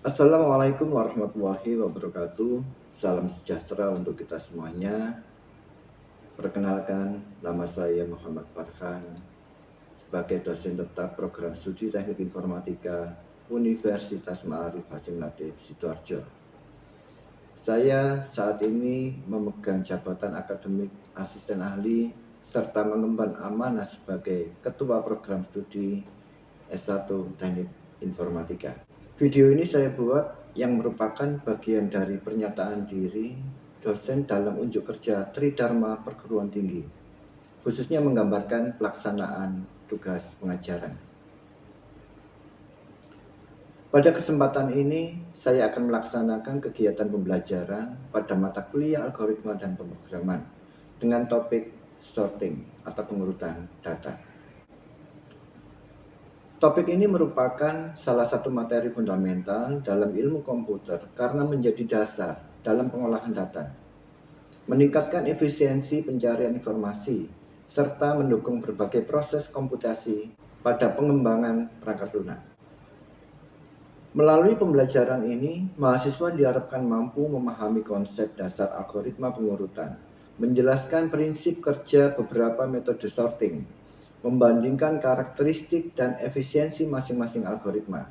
Assalamualaikum warahmatullahi wabarakatuh. Salam sejahtera untuk kita semuanya. Perkenalkan, nama saya Muhammad Farhan sebagai dosen tetap program studi Teknik Informatika Universitas Ma'arif Hasim Latif Sidoarjo. Saya saat ini memegang jabatan akademik asisten ahli serta mengemban amanah sebagai ketua program studi S1 Teknik Informatika. Video ini saya buat yang merupakan bagian dari pernyataan diri dosen dalam unjuk kerja Tridharma Perguruan Tinggi, khususnya menggambarkan pelaksanaan tugas pengajaran. Pada kesempatan ini, saya akan melaksanakan kegiatan pembelajaran pada mata kuliah algoritma dan pemrograman dengan topik sorting atau pengurutan data. Topik ini merupakan salah satu materi fundamental dalam ilmu komputer karena menjadi dasar dalam pengolahan data, meningkatkan efisiensi pencarian informasi, serta mendukung berbagai proses komputasi pada pengembangan perangkat lunak. Melalui pembelajaran ini, mahasiswa diharapkan mampu memahami konsep dasar algoritma pengurutan, menjelaskan prinsip kerja beberapa metode sorting, membandingkan karakteristik dan efisiensi masing-masing algoritma,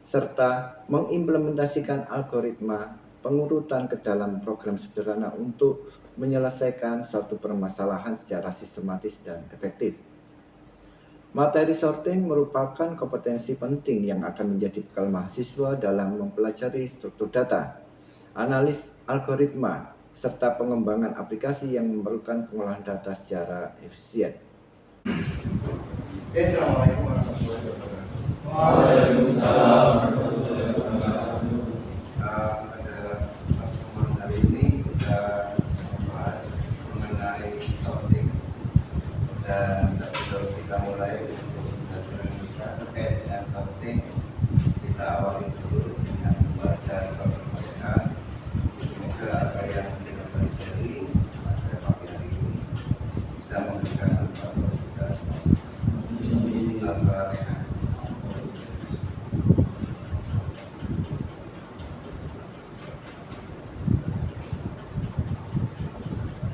serta mengimplementasikan algoritma pengurutan ke dalam program sederhana untuk menyelesaikan suatu permasalahan secara sistematis dan efektif. Materi sorting merupakan kompetensi penting yang akan menjadi bekal mahasiswa dalam mempelajari struktur data, analis algoritma, serta pengembangan aplikasi yang memerlukan pengolahan data secara efisien. Assalamualaikum warahmatullahi wabarakatuh. Waalaikumsalam warahmatullahi wabarakatuh. Pada pertemuan hari ini kita membahas mengenai sorting, dan sebelum kita mulai pembelajaran kita terkait dengan sorting, kita awali dulu dengan membaca bacaan. Semoga apa yang kita pelajari pada pagi hari ini bisa memberikan manfaat bagi kita semua. Al-Fatihah.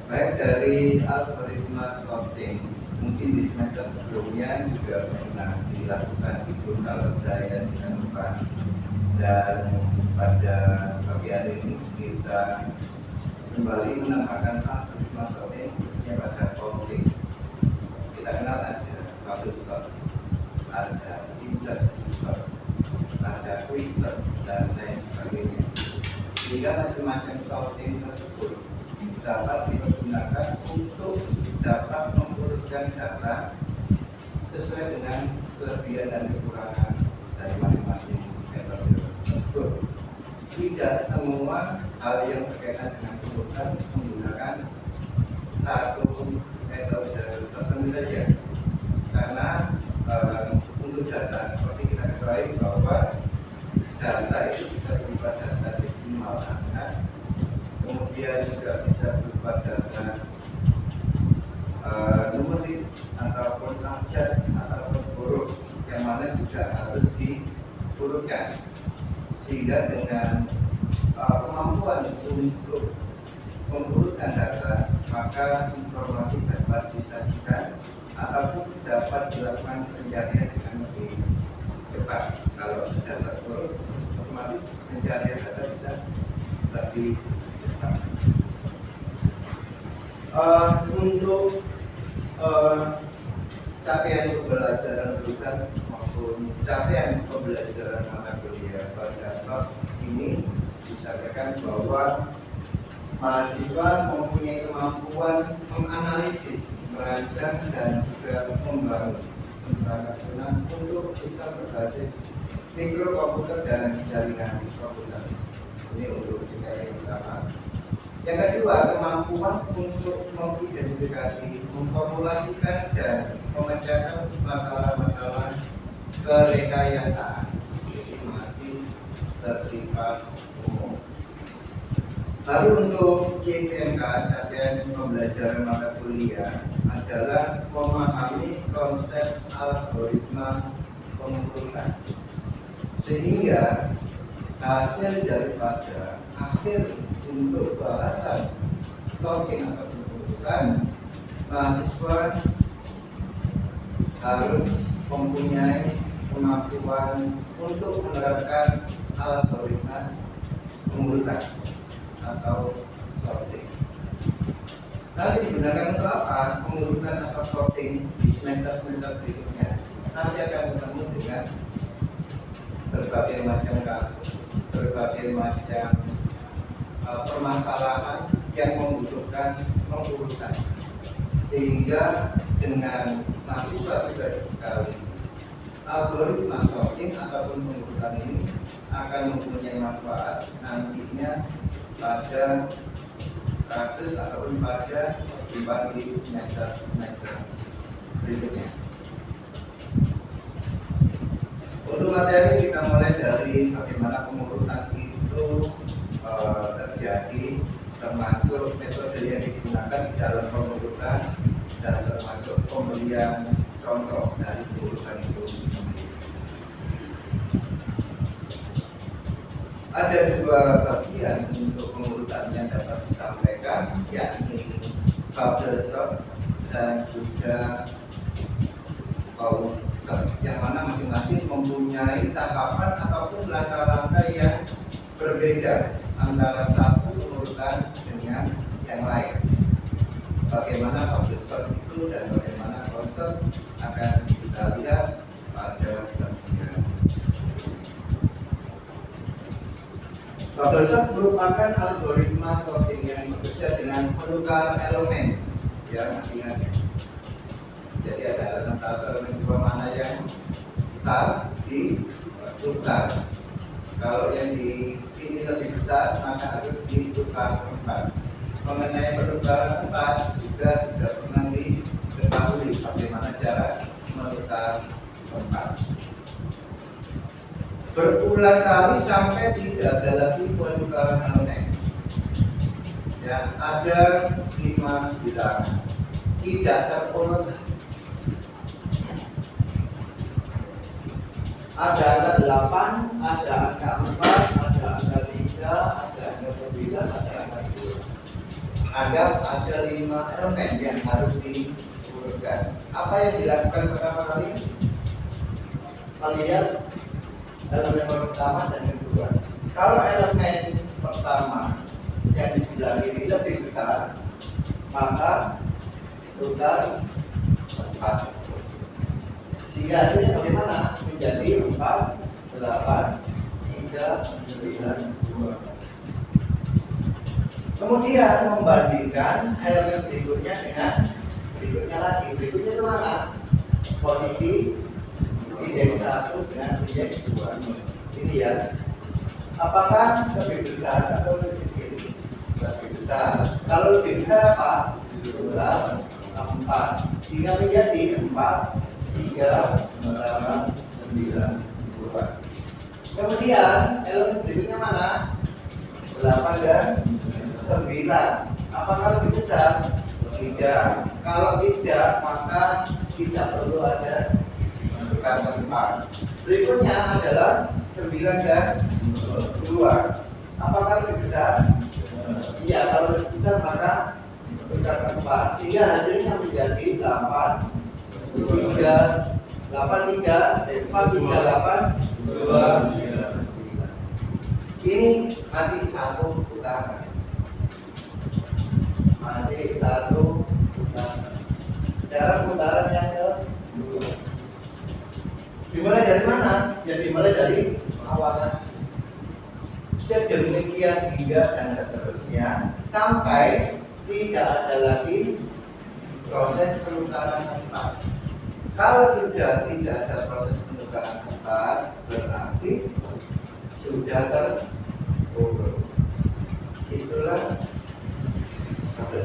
Baik, dari algoritma sorting, mungkin di semester sebelumnya juga pernah dilakukan itu kalau saya tidak lupa. Dan pada pagi hari ini kita kembali menambahkan algoritma sorting khususnya pada counting. Kita kenal ada bubble sort, ada insert sort, ada quick sort, dan lain sebagainya. Sehingga macam-macam sorting tersebut dapat dipergunakan untuk dapat mengurutkan data sesuai dengan kelebihan dan kekurangan dari masing-masing metode tersebut. Tidak semua hal yang berkaitan dengan pengurutan menggunakan satu metode tertentu saja, karena untuk data seperti kita ketahui bahwa data itu bisa berupa data desimal angka, kemudian juga bisa berupa data numerik ataupun abjad ataupun huruf, yang mana juga harus diurutkan. Sehingga dengan kemampuan untuk mengurutkan data, maka informasi dapat disajikan ataupun dapat dilakukan pencarian dengan lebih cepat. Kalau sudah terurut, otomatis pencarian data bisa lebih cepat. Untuk capaian pembelajaran jurusan maupun capaian pembelajaran mata kuliah pada bab ini disampaikan bahwa mahasiswa mempunyai kemampuan menganalisis, merancang, dan juga membangun sistem perangkat lunak untuk sistem berbasis mikrokomputer dan jaringan komputer. Ini untuk CKI yang pertama. Yang kedua, kemampuan untuk mengidentifikasi, memformulasikan, dan memecahkan masalah-masalah kerekayasaan. Jadi masih bersifat umum. Lalu untuk CPMK, capaian pembelajaran mata kuliah, adalah memahami konsep algoritma pengurutan, sehingga hasil daripada akhir untuk bahasan sorting atau pengurutan, mahasiswa harus mempunyai kemampuan untuk menerapkan algoritma pengurutan atau sorting. Nanti digunakan untuk apa? Pengurutan atau sorting di semester-semester berikutnya. Nanti akan ketemu dengan berbagai macam kasus, berbagai macam permasalahan yang membutuhkan pengurutan. Sehingga dengan mahasiswa sudah dibekali algoritma sorting ataupun pengurutan ini akan mempunyai manfaat nantinya pada kasus ataupun pada perjumpaan di semester berikutnya. Untuk materi kita mulai dari bagaimana pengurutan itu terjadi, termasuk metode yang digunakan di dalam pengurutan dan termasuk pemberian contoh dari pengurutan itu sendiri. Ada dua bagian untuk pengurutan yang dapat disampaikan, yakni bubble sort dan juga column sort, yang mana masing-masing mempunyai tahapan ataupun langkah-langkah yang berbeda antara satu pengurutan dengan yang lain. Bagaimana bubble sort itu dan bagaimana column sort akan kita lihat pada bagian. Bubble sort merupakan algoritma sorting yang bekerja dengan menukar elemen, ya masih ingat ya. Jadi ada elemen satu, elemen dua, mana yang besar ditukar. Kalau yang di sini lebih besar maka harus ditukar tempat. Mengenai penukaran tempat juga sudah pernah diketahui bagaimana cara menukar tempat. Berulang kali sampai tidak ada lagi penukaran elemen. Ya, ada 5 bilangan tidak terurut. Ada angka 8, ada angka 4, ada angka 3, ada angka 9, ada angka 2. Anggap ada 5 elemen yang harus diurutkan. Apa yang dilakukan pertama kali? Melihat elemen pertama dan kedua. Kalau elemen pertama yang di sebelah kiri lebih besar, maka tukar 4. Sehingga hasilnya bagaimana? Menjadi 4, 8, 3, 9, 2. Kemudian membandingkan elemen berikutnya dengan berikutnya lagi. Berikutnya itu mana? Posisi indeks 1 dengan indeks 2. Ini ya. Apakah lebih besar atau lebih kecil? Lebih besar. Kalau lebih besar apa? Tukar 4. Sehingga menjadi 4, 3, 8, 9, 2. Kemudian elemen berikutnya mana? 8 dan 9. Apakah lebih besar? Tidak. Kalau tidak, maka tidak perlu ada tukar tempat. Berikutnya adalah 9 dan 2. Apakah lebih besar? Iya, kalau lebih besar maka tukar tempat. Sehingga hasilnya menjadi 8, 3, 8, 3, 4, 3, 8, 2, 9. Ini masih satu putaran. Masih satu putaran. Cara putaran yang kedua. Dimulai dari mana? Ya dimulai dari awalnya. Sedemikian hingga dan seterusnya sampai tidak ada lagi proses penukaran tempat. Kalau sudah tidak ada proses penukaran tempat, berarti sudah terurut. Itulah bubble.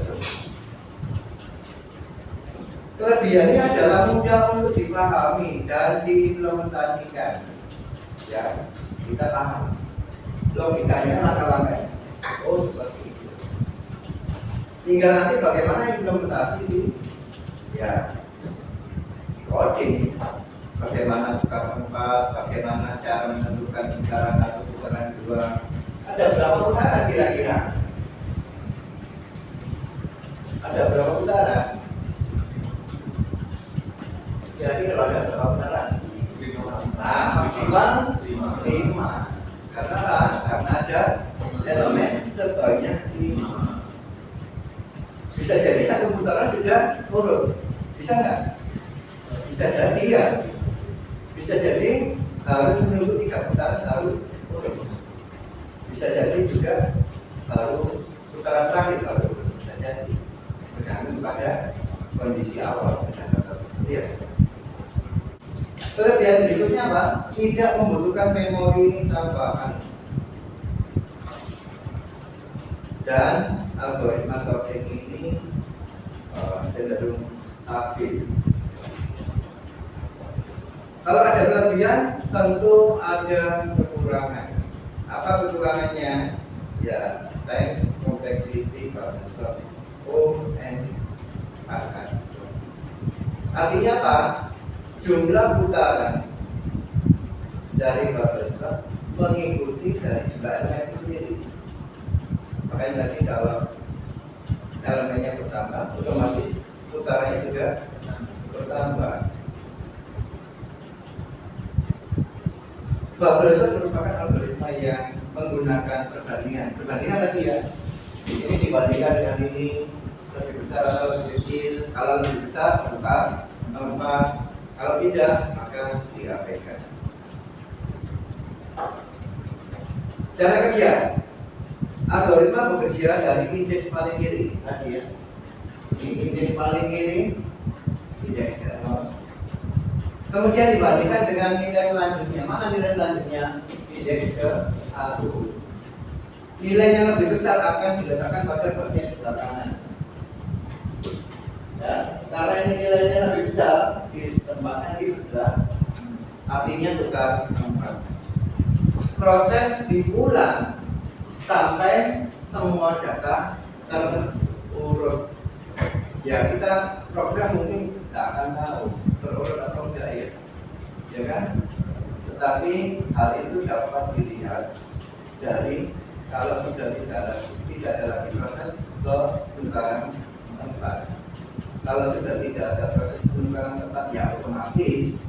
Kelebihannya adalah mudah untuk dipahami dan diimplementasikan. Ya, kita paham logikanya, langkah-langkah. Oh seperti itu. Tinggal nanti bagaimana implementasi di coding. Bagaimana tukar tempat, bagaimana cara menentukan antara satu putaran kedua. Ada berapa putaran kira-kira? Ada berapa putaran? Kira-kira ada berapa putaran? Nah, maksimal 5. Karena ada elemen sebanyak 5. Bisa jadi satu putaran sudah urut. Bisa nggak? Bisa jadi ya. Bisa jadi harus menunggu 3 putaran baru urut. Bisa jadi juga baru putaran terakhir baru urut. Bisa jadi. Tergantung pada kondisi awal tersebut ya. Kelebihan berikutnya apa? Tidak membutuhkan memori tambahan. Dan algoritma sorting ini cenderung stabil. Kalau ada kelebihan, tentu ada kekurangan. Apa kekurangannya? Ya, time complexity pada sort ON. Artinya apa? Jumlah putaran dari bubble sort mengikuti dari jumlah elemen itu sendiri. Makanya tadi kalau elemennya bertambah, otomatis putarannya juga bertambah. Bubble sort merupakan algoritma yang menggunakan perbandingan. Perbandingan tadi ya, ini dibandingkan dengan ini, lebih besar atau lebih kecil. Kalau lebih besar, tempat. Kalau tidak, maka diabaikan. Cara kerja, algoritma bekerja dari indeks paling kiri tadi ya. Ini indeks paling kiri, indeks ke-0. Kemudian dibandingkan dengan nilai selanjutnya. Mana nilai selanjutnya? Indeks ke-1. Nilai yang lebih besar akan diletakkan pada bagian sebelah kanan. Ya, karena ini nilainya lebih besar, ditempatkan di sebelah, artinya tukar tempat. Proses diulang sampai semua data terurut. Ya, kita program mungkin tidak akan tahu terurut atau enggak ya kan? Tetapi hal itu dapat dilihat dari kalau sudah tidak ada lagi proses penukaran tempat. Kalau sudah tidak ada proses penukaran tempat, ya otomatis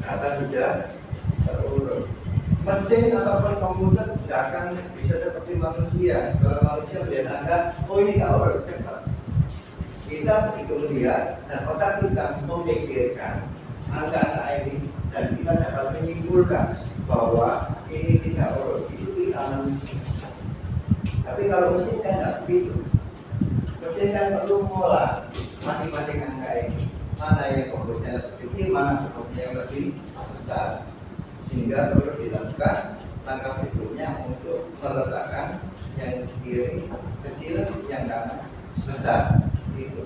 data sudah terurut. Mesin ataupun komputer tidak akan bisa seperti manusia. Kalau manusia melihat angka, oh ini nggak urut, cepat. Kita begitu melihat dan otak kita memikirkan angka ini dan kita dapat menyimpulkan bahwa ini tidak urut. Itu kita manusia. Tapi kalau mesin kan tidak begitu. Mesin kan perlu mengolah masing-masing angka ini. Mana yang komputernya lebih kecil, mana komputernya yang lebih besar. Sehingga perlu dilakukan langkah berikutnya untuk meletakkan yang kiri kecil, yang kanan besar. Itu.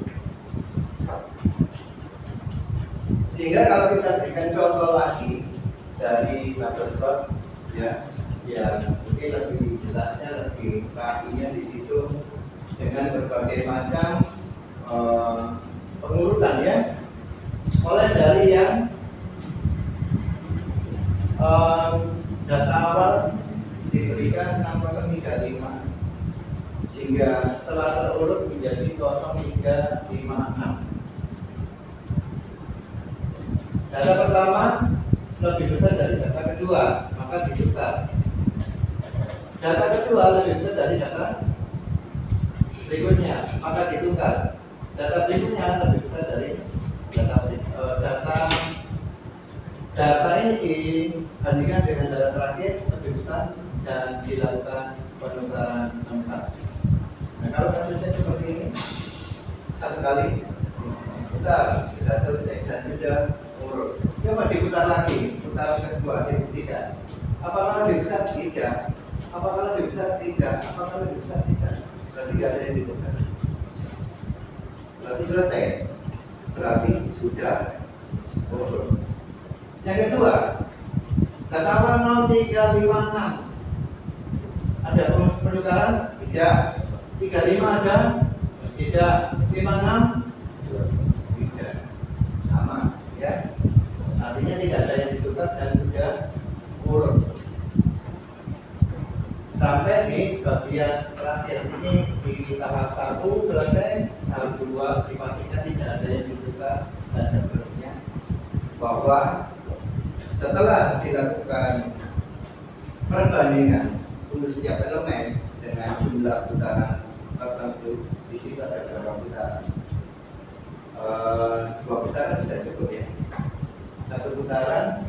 Sehingga kalau kita berikan contoh lagi dari bubble sort, ya mungkin lebih jelasnya, lebih kakinya di situ dengan berbagai macam pengurutan ya, mulai dari yang data awal diberikan 6035 sehingga setelah terurut menjadi 0356. Data pertama lebih besar dari data kedua, maka ditukar. Data kedua lebih besar dari data berikutnya, maka ditukar. Data berikutnya lebih besar dari data ini dibandingkan dengan data terakhir lebih besar dan dilakukan penukaran tempat. Nah, kalau kasusnya seperti ini, satu kali kita sudah selesai dan sudah urut. Coba diputar lagi, putaran kedua dibuktikan. Apakah lebih besar? Tidak. Apakah lebih besar? Tidak. Apakah lebih besar? Tidak. Berarti tidak ada yang ditukar. Berarti selesai. Berarti sudah urut. Yang kedua, data awal 0356. Ada penukaran? Tidak. 35 ada? Tidak. 56? Tidak. Sama, ya. Artinya tidak ada yang ditukar dan sudah urut. ini bagian terakhir ini di tahap 1 selesai, tahap 2 dipastikan tidak ada yang dibuka dan seterusnya. Bahwa setelah dilakukan perbandingan untuk setiap elemen dengan jumlah putaran tertentu, di situ ada berapa putaran? 2 putaran sudah cukup ya. 1 putaran,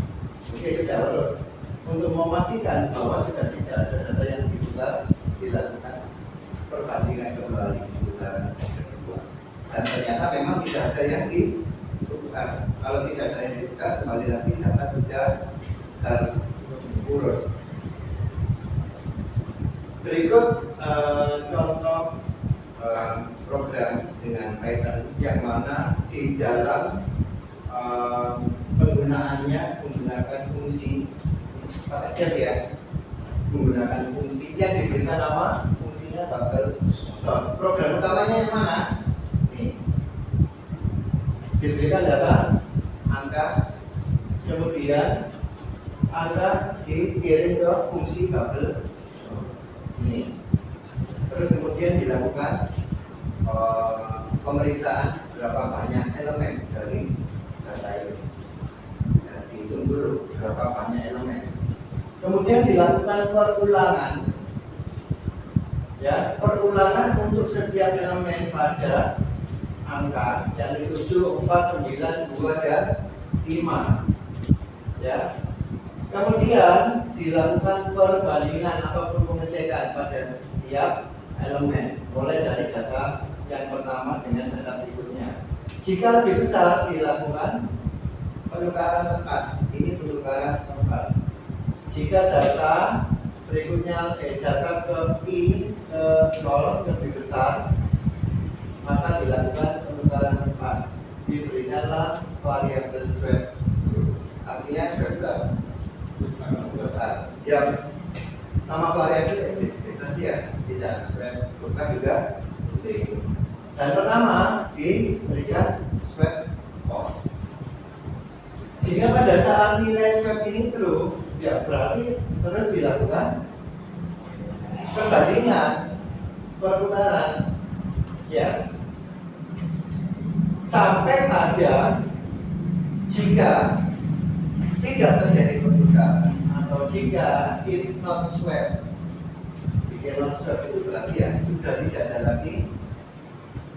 oke sudah lulus. Untuk memastikan bahwa sudah tidak ada data yang dibuka, dilakukan perbandingan kembali di putaran kedua. Dan ternyata memang tidak ada yang dibuka. Kalau tidak ada yang dibuka, kembali lagi data sudah terurut. Berikut contoh program dengan Python yang mana di dalam penggunaannya menggunakan fungsi pakai ya, menggunakan fungsi yang diberikan nama fungsinya bubble sort. Program utamanya yang mana? Nih, diberikan data angka, kemudian angka dikirim ke fungsi bubble ini, terus kemudian dilakukan pemeriksaan berapa banyak elemen dari data ini. Dihitung dulu berapa banyak elemen. Kemudian dilakukan perulangan, ya, perulangan untuk setiap elemen pada angka yang 7, 4, 9, 2 dan 5, ya. Kemudian dilakukan perbandingan ataupun pengecekan pada setiap elemen, mulai dari data yang pertama dengan data berikutnya. Jika lebih besar dilakukan penukaran tempat, ini penukaran tempat. Jika data berikutnya data ke I ke 0 lebih besar, maka dilakukan penukaran tempat. Diberikanlah variabel swap group. Artinya swap group. Yang nama variabel bebas ya, tidak swap group juga zero. Dan pertama diberikan swap false. Sehingga pada saat nilai swap ini true, ya berarti terus dilakukan perbandingan perputaran, ya, sampai pada jika tidak terjadi perputaran atau jika if not swap, jika not swap itu berarti ya sudah tidak ada lagi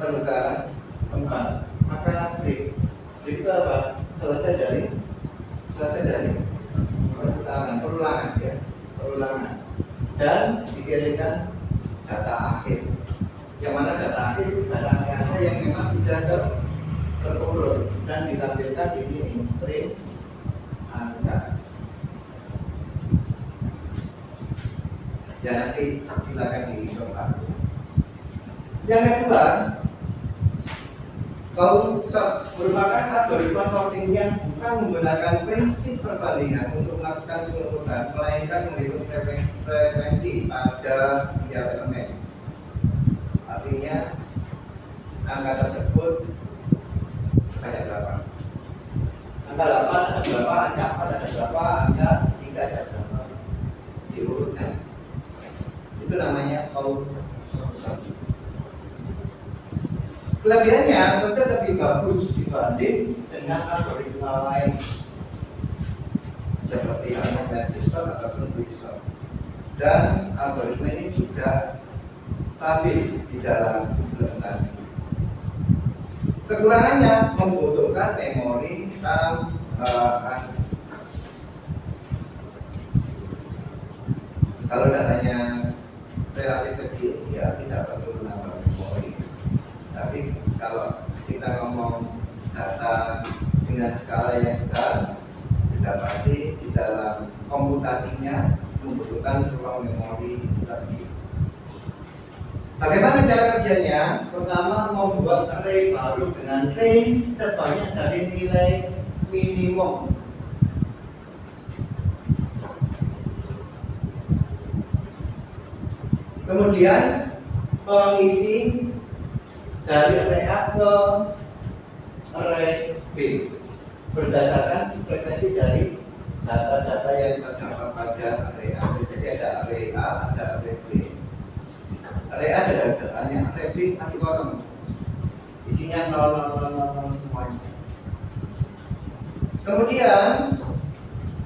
penukaran tempat, maka break itu apa? Selesai dari perulangan ya, perulangan, dan dikirimkan data akhir. Yang mana data akhir itu data angka yang memang sudah terurut dan ditampilkan di sini, print angka. Ya nanti silakan dicoba. Yang kedua, merupakan algoritma sorting yang bukan menggunakan prinsip perbandingan untuk melakukan pengurutan, melainkan menghitung frekuensi pada tiap elemen. Artinya angka tersebut sebanyak berapa? Angka 8 ada berapa, angka 4 ada berapa, angka 3 ada berapa, diurutkan. Itu namanya sorting. Kelebihannya tentu lebih bagus dibanding dengan algoritma lain seperti Hamilton Distort ataupun Quicksort. Dan algoritma ini juga stabil di dalam implementasi. Kekurangannya membutuhkan memori tambahan. Kalau datanya relatif kecil, ya tidak perlu menambah memori. Tapi kalau kita ngomong data dengan skala yang besar, sudah pasti di dalam komputasinya membutuhkan ruang memori lebih. Bagaimana cara kerjanya? Pertama, membuat array baru dengan range sebanyak dari nilai minimum. Kemudian pengisi dari array A ke array B berdasarkan frekuensi dari data-data yang terdapat pada array A. Jadi ada array A, ada array B. Array A ada datanya, array B masih kosong, isinya 0 semuanya. Kemudian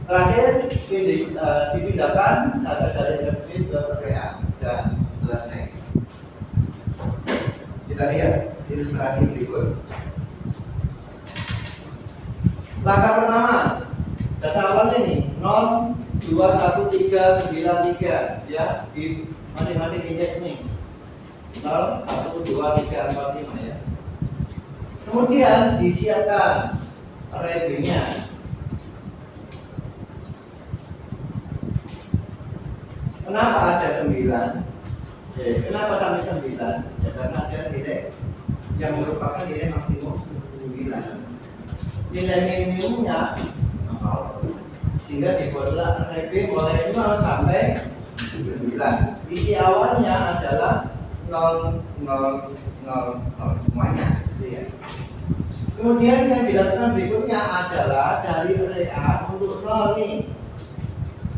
terakhir dipindahkan data dari array B ke array A dan selesai. Kita lihat ilustrasi berikut. Langkah pertama, data awalnya nih 0, 2, 1, 3, 9, 3 ya, di masing-masing indeks nih 0, 1, 2, 3, 4, 5 ya. Kemudian disiapkan array B-nya. Kenapa ada 9? Kenapa sampai 9? Ya karena ada nilai yang merupakan nilai maksimum 9. Nilai minimumnya 0. Sehingga dibuatlah array B mulai 0 sampai 9. Isi awalnya adalah 0, 0, 0, 0 semuanya gitu ya. Kemudian yang dilakukan berikutnya adalah dari array A untuk 0 nih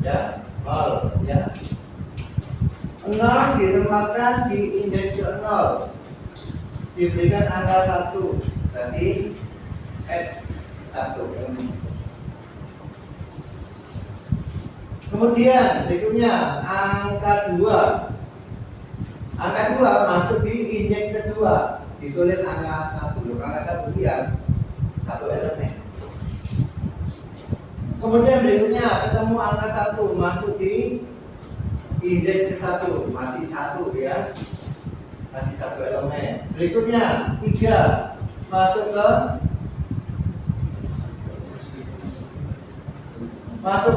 ya, 0 ya. 0 ditempatkan di indeks ke 0, diberikan angka 1, berarti add 1. Kemudian berikutnya angka 2. Angka 2 masuk di indeks kedua, ditulis angka 1. Angka 1 iya, 1 elemen. Kemudian berikutnya ketemu angka 1 masuk di indeks ke 1, masih 1 ya, masih 1 elemen. Berikutnya 3 masuk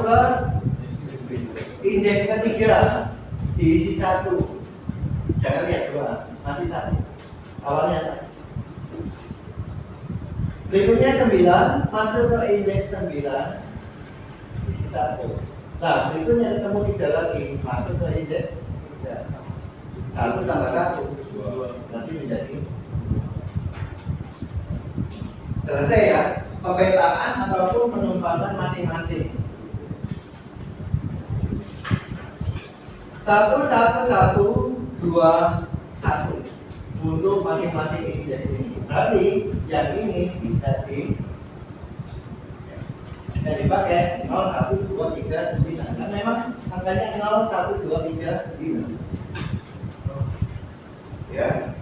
ke indeks ketiga, diisi 1. Jangan lihat 2, masih 1. Awalnya 1. Berikutnya 9 masuk ke indeks 9, diisi 1. Nah, berikutnya ketemu 3 lagi, masuk ke indeks 3. 1 tambah 1, 2, berarti menjadi selesai ya, pemetaan ataupun penempatan masing-masing. 1, 1, 1, 2, 1 untuk masing-masing indeks ini. Berarti yang ini tidak yang dipakai 0, 1, 2, 3, 9. Kan memang angkanya 0, 1, 2, 3, 9. Ya.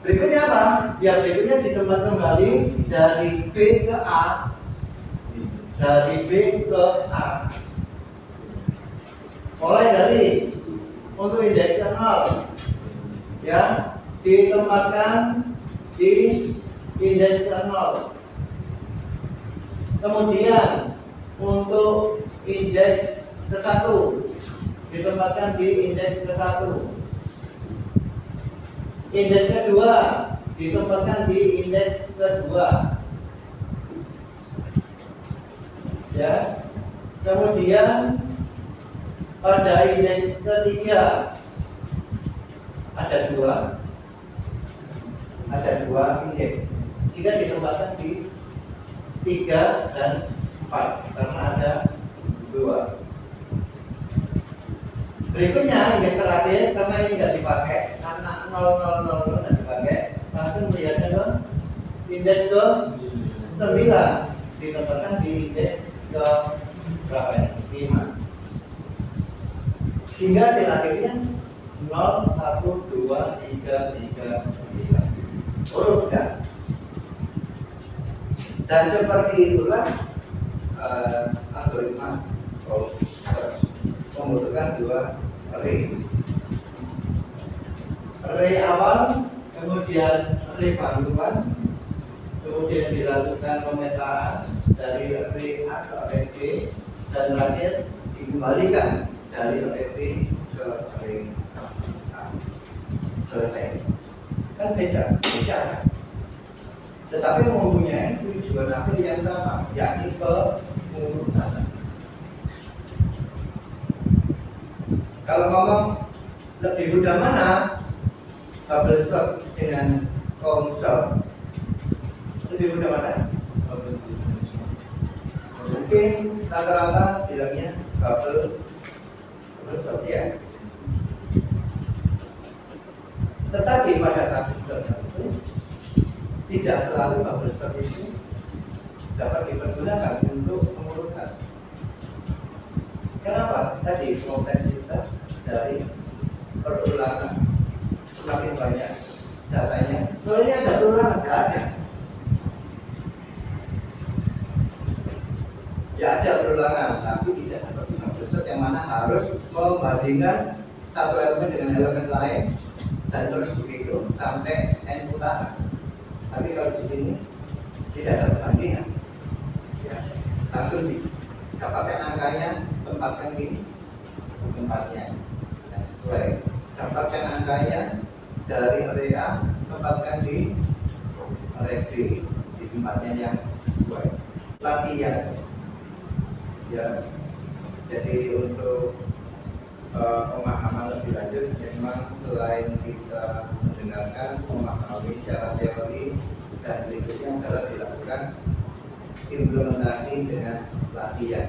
Berikutnya apa? Ya berikutnya ditempatkan kembali dari B ke A. Dari B ke A. Mulai dari untuk indeks 0 ya, ditempatkan di indeks 0. Kemudian untuk indeks ke-1 ditempatkan di indeks ke-1. Indeks kedua ditempatkan di indeks kedua. Ya. Kemudian pada indeks ketiga ada dua indeks, sehingga ditempatkan di 3 dan 4 karena ada 2. Berikutnya indeks terakhir, karena ini nggak dipakai, karena 0, 0, 0 nggak dipakai, langsung melihatnya ke indeks ke 9, ditempatkan di indeks ke berapa ya? 5. Sehingga hasil akhirnya 0, 1, 2, 3, 3, 9. Urut kan? Dan seperti itulah algoritma search membutuhkan 2 array. Array awal, kemudian array bantuan, kemudian dilakukan pemetaan dari array A ke array B, dan terakhir dikembalikan dari array B ke array A. Selesai. Kan beda cara, tetapi mempunyai tujuan akhir yang sama, yakni pengurutan. Kalau ngomong lebih mudah mana bubble sort dengan column sort, lebih mudah mana? Mungkin rata-rata bilangnya bubble sort ya. Tetapi pada kasus tertentu tidak selalu bubble shot itu dapat dipergunakan untuk pengurutan. Kenapa? Tadi kompleksitas dari perulangan semakin banyak datanya. Soalnya ada perulangan, nggak ada. Ya ada perulangan, tapi tidak seperti bubble shot yang mana harus membandingkan satu elemen dengan elemen lain dan terus begitu sampai n putaran. Tapi kalau di sini tidak ada perbandingan, ya langsung didapatkan angkanya, tempatkan di tempatnya yang sesuai. Dapatkan angkanya dari array A, tempatkan di array B di tempatnya yang sesuai. Latihan, ya. Jadi untuk pemahaman lebih lanjut, memang selain kita mendengarkan, memahami secara teori, dan berikutnya adalah dilakukan implementasi dengan latihan.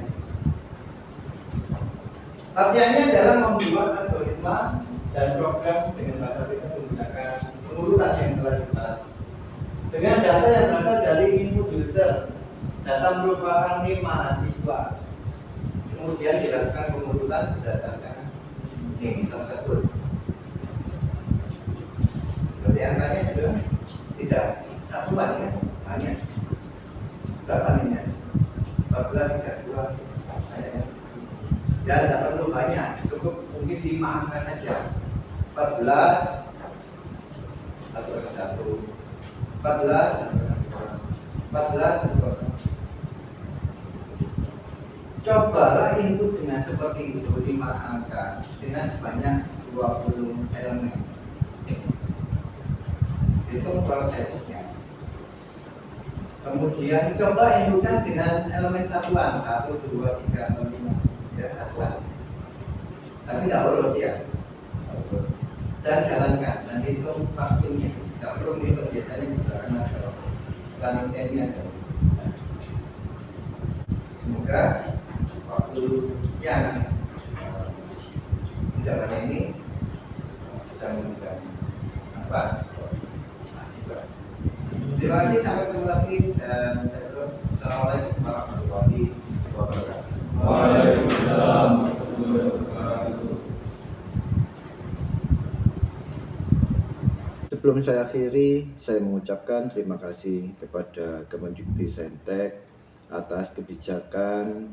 Latihannya adalah membuat algoritma dan program dengan bahasa Python menggunakan pengurutan yang telah dibahas dengan data yang berasal dari input user. Data merupakan NIM mahasiswa. Kemudian dilakukan pengurutan berdasarkan NIM tersebut. Berarti angkanya sudah tidak satuan ya, banyak. Berapa NIM-nya? 14, 32 saya. Dan tidak perlu banyak, cukup mungkin 5 angka saja. 14 101 14 102 14 102. Cobalah input dengan seperti itu 5 angka dengan sebanyak 20 elemen. Itu prosesnya. Kemudian coba inputkan dengan elemen satuan 1, 2, 3, 4, 5 ya satuan. Tapi tidak urut ya. Dan jalankan dan hitung waktunya. Tidak perlu menghitung, biasanya juga akan ada planning time-nya. Semoga waktu yang jawabannya ini bisa memberikan apa mahasiswa. Terima kasih, sampai ketemu lagi dan saya tutup. Assalamualaikum warahmatullahi wabarakatuh. Waalaikumsalam warahmatullahi wabarakatuh. Sebelum saya akhiri, saya mengucapkan terima kasih kepada Kemendikbudristek atas kebijakan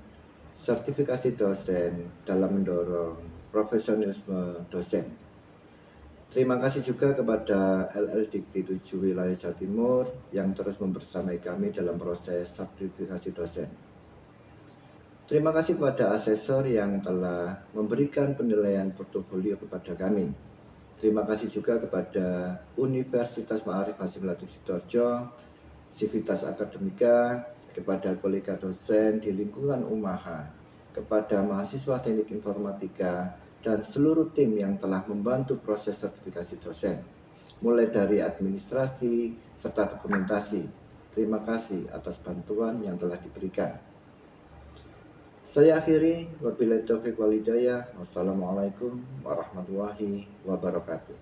sertifikasi dosen dalam mendorong profesionalisme dosen. Terima kasih juga kepada LL.Dikti 7 Wilayah Jawa Timur yang terus membersamai kami dalam proses sertifikasi dosen. Terima kasih kepada asesor yang telah memberikan penilaian portofolio kepada kami. Terima kasih juga kepada Universitas Ma'arif Hasyim Latif Sidoarjo, Sivitas Akademika, kepada kolega dosen di lingkungan UMAHA, kepada mahasiswa teknik informatika, dan seluruh tim yang telah membantu proses sertifikasi dosen, mulai dari administrasi serta dokumentasi. Terima kasih atas bantuan yang telah diberikan. Saya akhiri, wabillahi taufiq wal hidayah. Wassalamualaikum warahmatullahi wabarakatuh.